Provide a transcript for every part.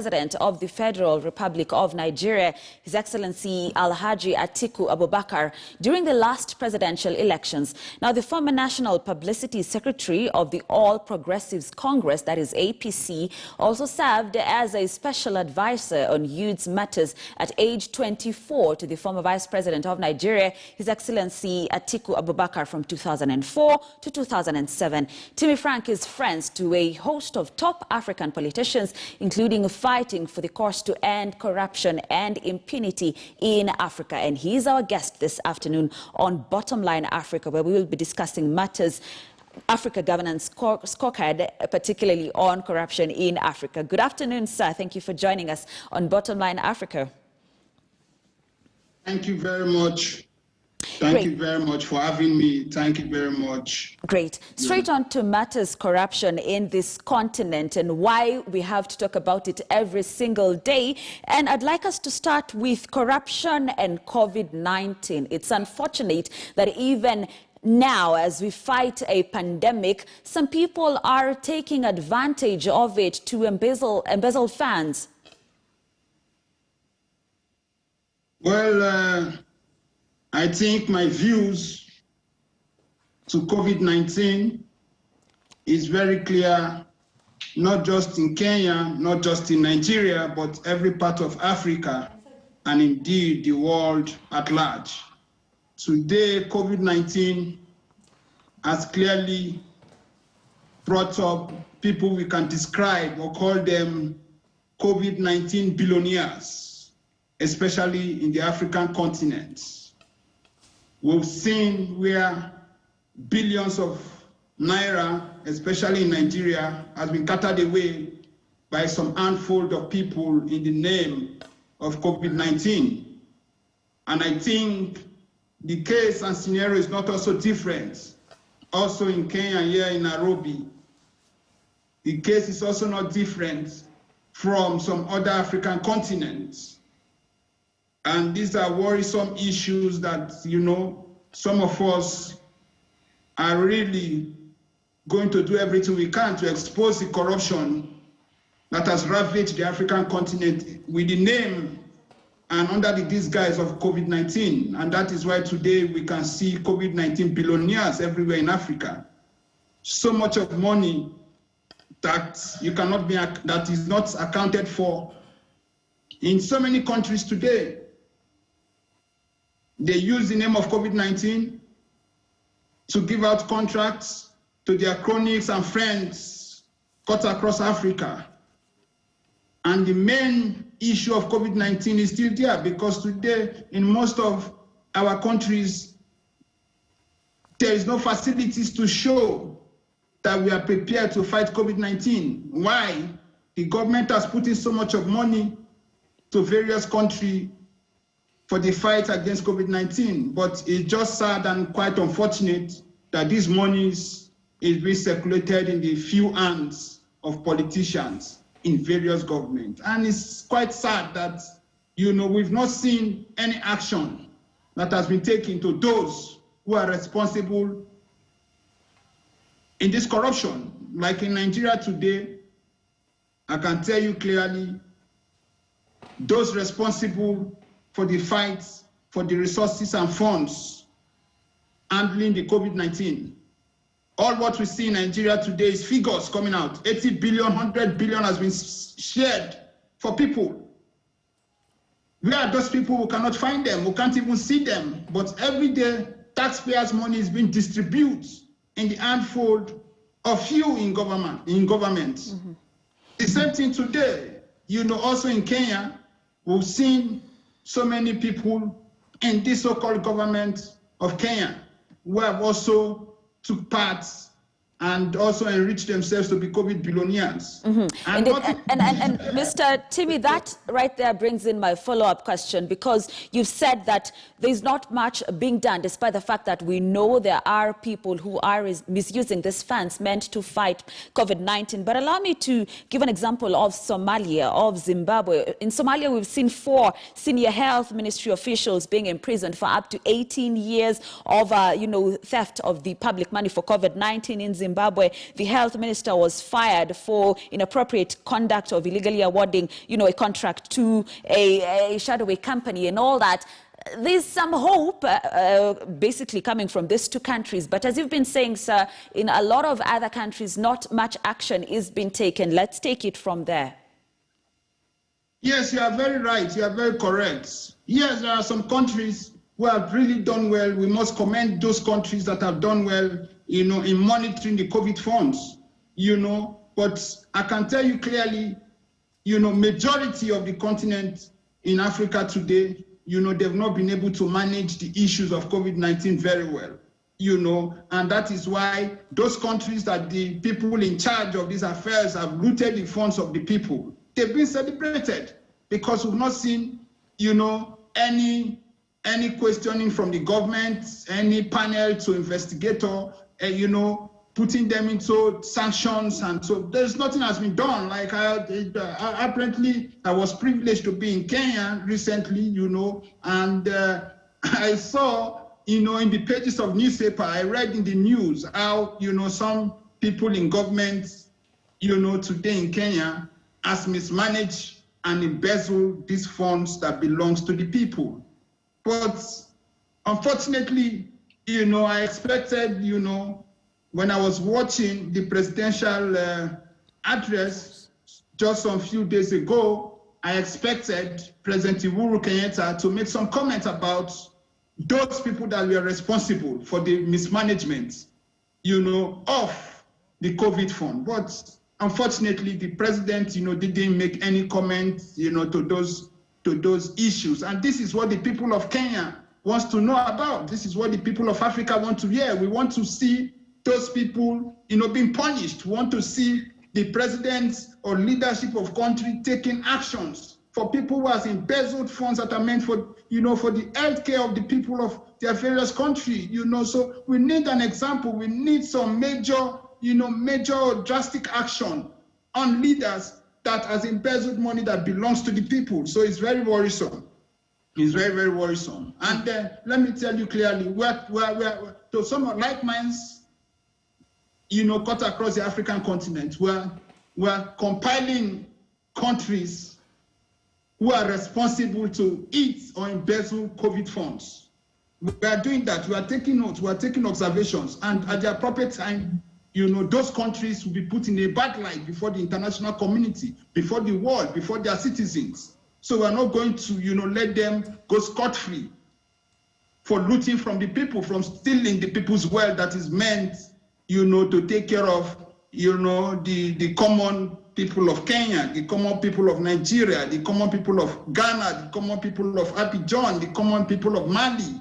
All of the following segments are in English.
President of the Federal Republic of Nigeria, His Excellency Alhaji Atiku Abubakar, during the last presidential elections. Now, the former National Publicity Secretary of the All Progressives Congress, that is APC, also served as a special advisor on youth matters at age 24 to the former Vice President of Nigeria, His Excellency Atiku Abubakar, from 2004 to 2007. Timmy Frank is friends to a host of top African politicians, including fighting for the cause to end corruption and impunity in Africa. And he's our guest this afternoon on Bottomline Africa, where we will be discussing matters Africa Governance Scorecard, particularly on corruption in Africa. Good afternoon, sir. Thank you for joining us on Bottomline Africa. Thank you very much. Thank you very much for having me. Thank you very much. Great. Straight on to matters corruption in this continent and why we have to talk about it every single day. And I'd like us to start with corruption and COVID-19. It's unfortunate that even now, as we fight a pandemic, some people are taking advantage of it to embezzle funds. Well, I think my views to COVID-19 is very clear, not just in Kenya, not just in Nigeria, but every part of Africa and indeed the world at large. Today, COVID-19 has clearly brought up people we can describe or call them COVID-19 billionaires, especially in the African continent. We've seen where billions of naira, especially in Nigeria, has been carted away by some handful of people in the name of COVID-19. And I think the case and scenario is not also different. Also in Kenya, here in Nairobi, the case is also not different from some other African continents. And these are worrisome issues that, some of us are really going to do everything we can to expose the corruption that has ravaged the African continent with the name and under the disguise of COVID-19. And that is why today we can see COVID-19 billionaires everywhere in Africa. So much of money that that is not accounted for in so many countries today. They use the name of COVID-19 to give out contracts to their cronies and friends cut across Africa. And the main issue of COVID-19 is still there, because today in most of our countries, there is no facilities to show that we are prepared to fight COVID-19. Why? The government has put in so much of money to various countries for the fight against COVID-19. But it's just sad and quite unfortunate that these monies is being circulated in the few hands of politicians in various governments. And it's quite sad that, we've not seen any action that has been taken to those who are responsible in this corruption. Like in Nigeria today, I can tell you clearly, those responsible for the fight, for the resources and funds handling the COVID-19. All what we see in Nigeria today is figures coming out. 80 billion, 100 billion has been shared for people. Where are those people? We cannot find them. We can't even see them. But every day, taxpayers' money is being distributed in the handful of few in government. Mm-hmm. The same thing today. Also in Kenya, we've seen so many people in this so-called government of Kenya who have also took part and also enrich themselves to be COVID billionaires. Mm-hmm. And Mr. Timmy, that right there brings in my follow-up question, because you've said that there's not much being done, despite the fact that we know there are people who are misusing these funds meant to fight COVID-19. But allow me to give an example of Somalia, of Zimbabwe. In Somalia, we've seen 4 senior health ministry officials being imprisoned for up to 18 years of, theft of the public money for COVID-19. In Zimbabwe, Zimbabwe, the health minister was fired for inappropriate conduct of illegally awarding, a contract to a shadowy company and all that. There's some hope basically coming from these two countries. But as you've been saying, sir, in a lot of other countries, not much action is being taken. Let's take it from there. Yes, you are very right. You are very correct. Yes, there are some countries who have really done well. We must commend those countries that have done well, in monitoring the COVID funds, But I can tell you clearly, majority of the continent in Africa today, they've not been able to manage the issues of COVID-19 very well, and that is why those countries that the people in charge of these affairs have looted the funds of the people, they've been celebrated because we've not seen, any questioning from the government, any panel to investigator, putting them into sanctions, and so there's nothing has been done. Like apparently, I was privileged to be in Kenya recently, and I saw, in the pages of newspaper, I read in the news how, some people in government, today in Kenya has mismanaged and embezzled these funds that belongs to the people. But unfortunately, I expected, when I was watching the presidential address just a few days ago, I expected President Uhuru Kenyatta to make some comments about those people that were responsible for the mismanagement, of the COVID fund. But unfortunately, the president, didn't make any comments, to those issues. And this is what the people of Kenya wants to know about. This is what the people of Africa want to hear. We want to see those people, being punished. We want to see the presidents or leadership of country taking actions for people who has embezzled funds that are meant for, for the health care of the people of their various countries. So we need an example. We need some major drastic action on leaders that has embezzled money that belongs to the people. So it's very worrisome. It's very, very worrisome. And let me tell you clearly, to some like minds, cut across the African continent, we're compiling countries who are responsible to eat or embezzle COVID funds. We are doing that. We are taking notes. We are taking observations. And at the appropriate time, those countries will be put in a bad light before the international community, before the world, before their citizens. So we're not going to, let them go scot-free for looting from the people, from stealing the people's wealth that is meant, to take care of, the common people of Kenya, the common people of Nigeria, the common people of Ghana, the common people of Abidjan, the common people of Mali.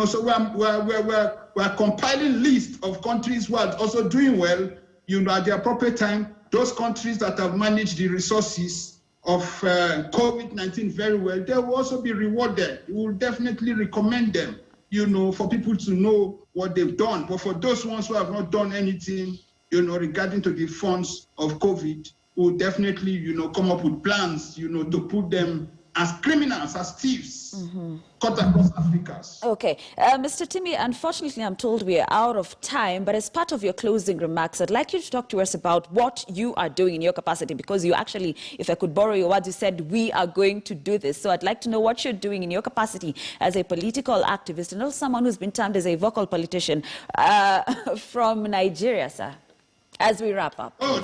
So we're compiling lists of countries who are also doing well, at the appropriate time. Those countries that have managed the resources of COVID-19 very well, they will also be rewarded. We will definitely recommend them, for people to know what they've done. But for those ones who have not done anything, regarding to the funds of COVID, we'll definitely, come up with plans, to put them as criminals, as thieves, cut across Africa. Okay. Mr. Timmy, unfortunately, I'm told we are out of time, but as part of your closing remarks, I'd like you to talk to us about what you are doing in your capacity, because you actually, if I could borrow your words, you said, we are going to do this. So I'd like to know what you're doing in your capacity as a political activist and also someone who's been termed as a vocal politician from Nigeria, sir, as we wrap up. Oh,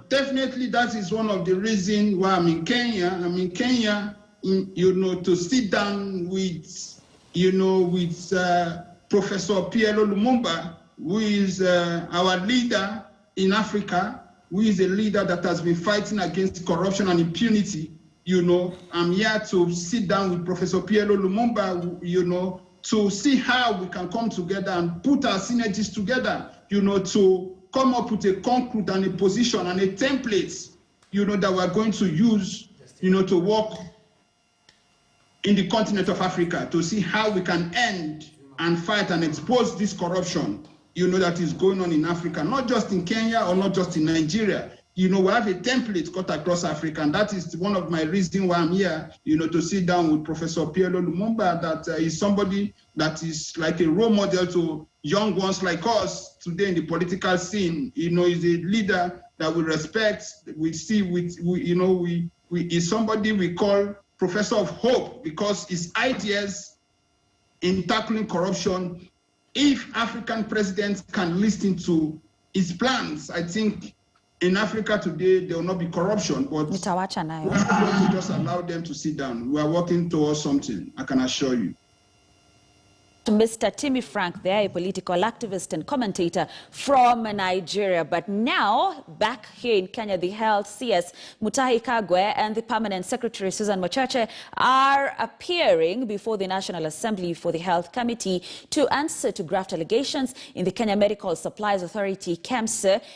definitely that is one of the reasons why I'm in Kenya. I'm in Kenya, to sit down with, Professor PLO Lumumba, who is our leader in Africa, who is a leader that has been fighting against corruption and impunity. I'm here to sit down with Professor PLO Lumumba, to see how we can come together and put our synergies together, to come up with a concrete and a position and a template, that we're going to use, to work in the continent of Africa, to see how we can end and fight and expose this corruption, that is going on in Africa, not just in Kenya or not just in Nigeria, we have a template cut across Africa, and that is one of my reasons why I'm here, to sit down with Professor Pierlo Lumumba, that is somebody that is like a role model to young ones like us today in the political scene. He's a leader that we respect. We see, is somebody we call Professor of Hope, because his ideas in tackling corruption, if African presidents can listen to his plans, I think in Africa today there will not be corruption. But we are not going to just allow them to sit down. We are working towards something, I can assure you. Mr. Timmy Frank there, a political activist and commentator from Nigeria. But now, back here in Kenya, the Health CS Mutahi Kagwe and the Permanent Secretary Susan Mochache are appearing before the National Assembly for the Health Committee to answer to graft allegations in the Kenya Medical Supplies Authority, KEMSA,